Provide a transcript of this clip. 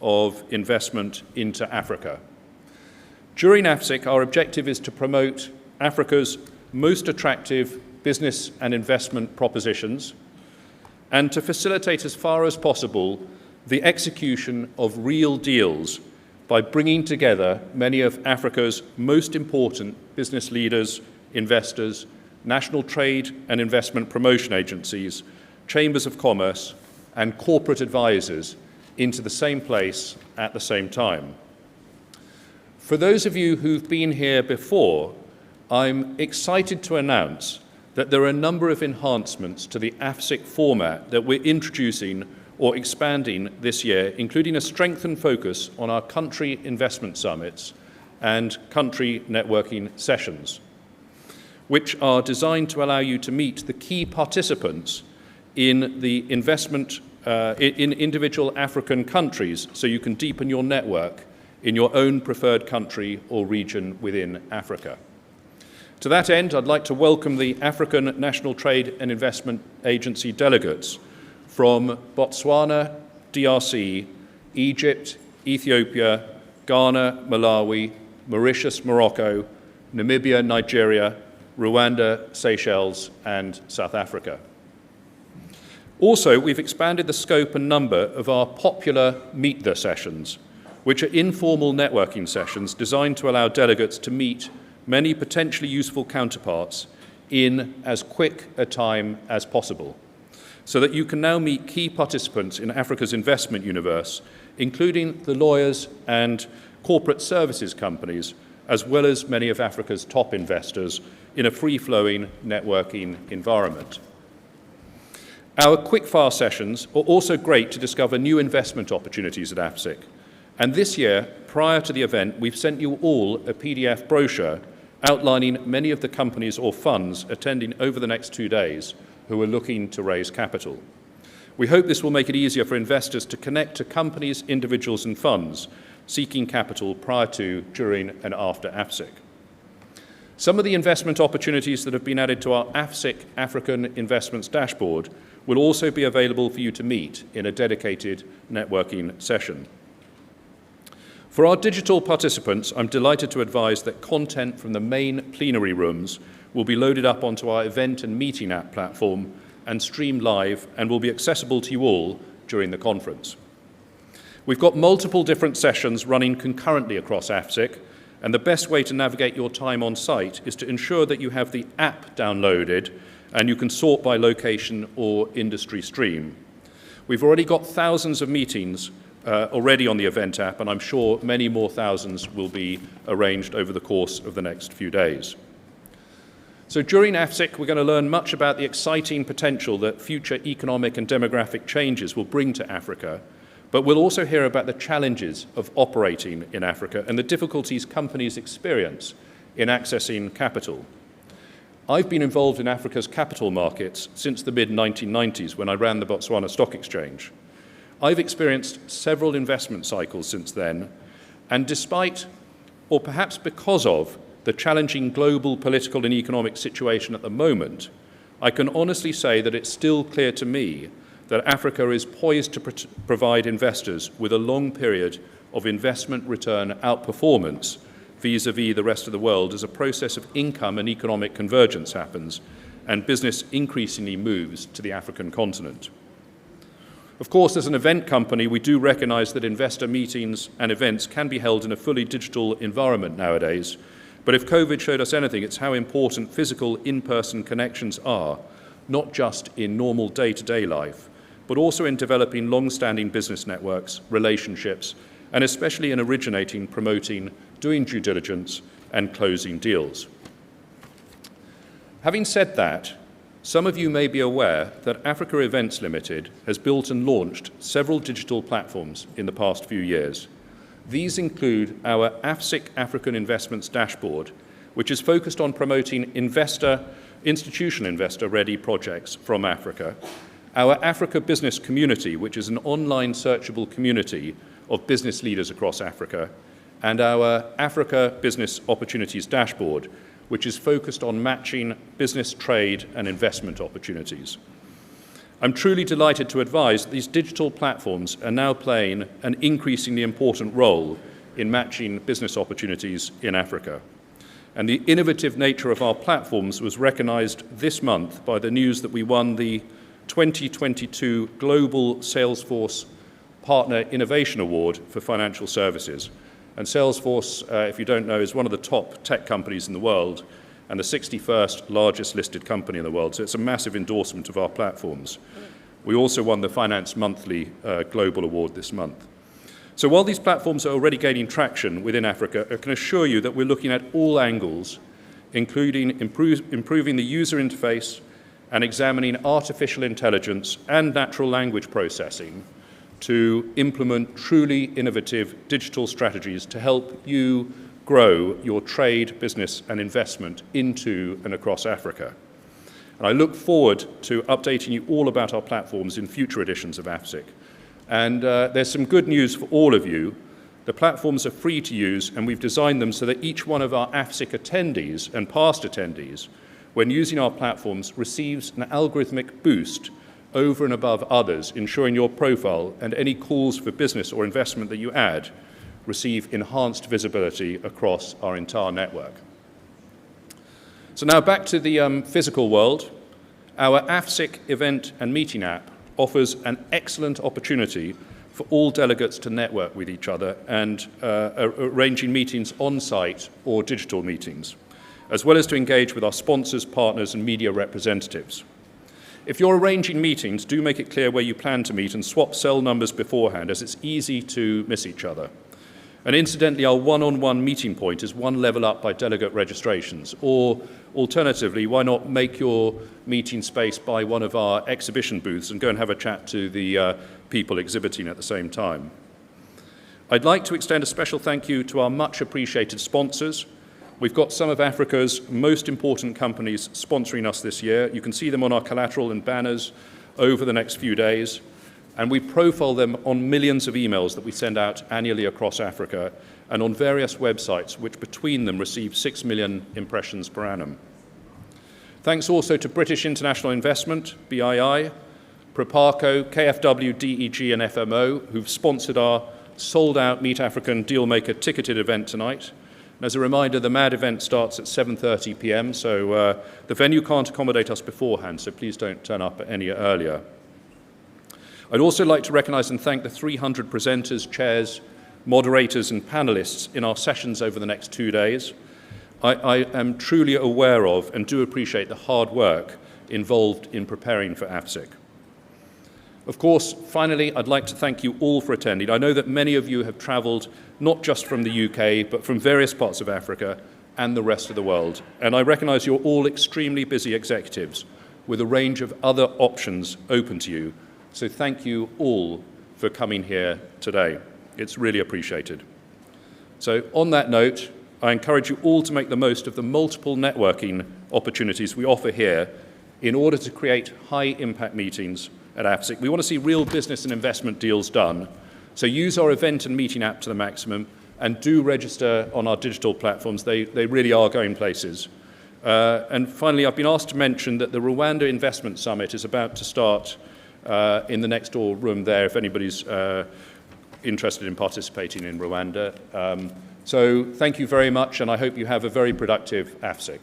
of investment into Africa. During AFSIC, our objective is to promote Africa's most attractive business and investment propositions and to facilitate as far as possible the execution of real deals by bringing together many of Africa's most important business leaders, investors, national trade and investment promotion agencies, chambers of commerce, and corporate advisors into the same place at the same time. For those of you who've been here before, I'm excited to announce that there are a number of enhancements to the AFSIC format that we're introducing or expanding this year, including a strengthened focus on our country investment summits and country networking sessions, which are designed to allow you to meet the key participants in the investment in individual African countries so you can deepen your network in your own preferred country or region within Africa. To that end, I'd like to welcome the African National Trade and Investment Agency delegates from Botswana, DRC, Egypt, Ethiopia, Ghana, Malawi, Mauritius, Morocco, Namibia, Nigeria, Rwanda, Seychelles, and South Africa. Also, we've expanded the scope and number of our popular Meet the sessions, which are informal networking sessions designed to allow delegates to meet many potentially useful counterparts in as quick a time as possible, so that you can now meet key participants in Africa's investment universe, including the lawyers and corporate services companies, as well as many of Africa's top investors in a free-flowing networking environment. Our quickfire sessions are also great to discover new investment opportunities at AFSIC. And this year, prior to the event, we've sent you all a PDF brochure outlining many of the companies or funds attending over the next 2 days who are looking to raise capital. We hope this will make it easier for investors to connect to companies, individuals, and funds seeking capital prior to, during, and after AFSIC. Some of the investment opportunities that have been added to our AFSIC African Investments Dashboard will also be available for you to meet in a dedicated networking session. For our digital participants, I'm delighted to advise that content from the main plenary rooms will be loaded up onto our event and meeting app platform and streamed live and will be accessible to you all during the conference. We've got multiple different sessions running concurrently across AFSIC, and the best way to navigate your time on site is to ensure that you have the app downloaded and you can sort by location or industry stream. We've already got thousands of meetings already on the event app, and I'm sure many more thousands will be arranged over the course of the next few days. So during AFSIC, we're going to learn much about the exciting potential that future economic and demographic changes will bring to Africa, but we'll also hear about the challenges of operating in Africa and the difficulties companies experience in accessing capital. I've been involved in Africa's capital markets since the mid-1990s when I ran the Botswana Stock Exchange. I've experienced several investment cycles since then, and despite, or perhaps because of, the challenging global political and economic situation at the moment, I can honestly say that it's still clear to me that Africa is poised to provide investors with a long period of investment return outperformance vis-à-vis the rest of the world as a process of income and economic convergence happens and business increasingly moves to the African continent. Of course, as an event company, we do recognize that investor meetings and events can be held in a fully digital environment nowadays, but if COVID showed us anything, it's how important physical in-person connections are, not just in normal day-to-day life, but also in developing long-standing business networks, relationships, and especially in originating, promoting, doing due diligence, and closing deals. Having said that, some of you may be aware that Africa Events Limited has built and launched several digital platforms in the past few years. These include our AFSIC African Investments Dashboard, which is focused on promoting institutional investor-ready projects from Africa, our Africa Business Community, which is an online searchable community of business leaders across Africa, and our Africa Business Opportunities Dashboard, which is focused on matching business, trade, and investment opportunities. I'm truly delighted to advise that these digital platforms are now playing an increasingly important role in matching business opportunities in Africa. And the innovative nature of our platforms was recognized this month by the news that we won the 2022 Global Salesforce Partner Innovation Award for Financial Services. And Salesforce, if you don't know, is one of the top tech companies in the world and the 61st largest listed company in the world. So it's a massive endorsement of our platforms. We also won the Finance Monthly Global Award this month. So while these platforms are already gaining traction within Africa, I can assure you that we're looking at all angles, including improving the user interface and examining artificial intelligence and natural language processing to implement truly innovative digital strategies to help you grow your trade, business and investment into and across Africa. And I look forward to updating you all about our platforms in future editions of AFSIC. And there's some good news for all of you. The platforms are free to use, and we've designed them so that each one of our AFSIC attendees and past attendees, when using our platforms, receives an algorithmic boost over and above others, ensuring your profile and any calls for business or investment that you add receive enhanced visibility across our entire network. So now back to the physical world. Our AFSIC event and meeting app offers an excellent opportunity for all delegates to network with each other and arranging meetings on-site or digital meetings, as well as to engage with our sponsors, partners and media representatives. If you're arranging meetings, do make it clear where you plan to meet and swap cell numbers beforehand, as it's easy to miss each other. And incidentally, our one-on-one meeting point is one level up by delegate registrations. Or alternatively, why not make your meeting space by one of our exhibition booths and go and have a chat to the people exhibiting at the same time. I'd like to extend a special thank you to our much appreciated sponsors. We've got some of Africa's most important companies sponsoring us this year. You can see them on our collateral and banners over the next few days. And we profile them on millions of emails that we send out annually across Africa and on various websites, which between them receive 6 million impressions per annum. Thanks also to British International Investment, BII, Proparco, KfW, DEG and FMO, who've sponsored our sold-out Meet African Dealmaker ticketed event tonight. And as a reminder, the MAD event starts at 7:30 p.m, so the venue can't accommodate us beforehand, so please don't turn up any earlier. I'd also like to recognise and thank the 300 presenters, chairs, moderators and panellists in our sessions over the next 2 days. I am truly aware of and do appreciate the hard work involved in preparing for AFSIC. Of course, finally, I'd like to thank you all for attending. I know that many of you have travelled not just from the UK, but from various parts of Africa and the rest of the world. And I recognise you're all extremely busy executives with a range of other options open to you. So thank you all for coming here today. It's really appreciated. So on that note, I encourage you all to make the most of the multiple networking opportunities we offer here in order to create high-impact meetings at AFSIC. We want to see real business and investment deals done. So use our event and meeting app to the maximum and do register on our digital platforms. They really are going places. And finally, I've been asked to mention that the Rwanda Investment Summit is about to start in the next door room there if anybody's interested in participating in Rwanda. So thank you very much, and I hope you have a very productive AFSIC.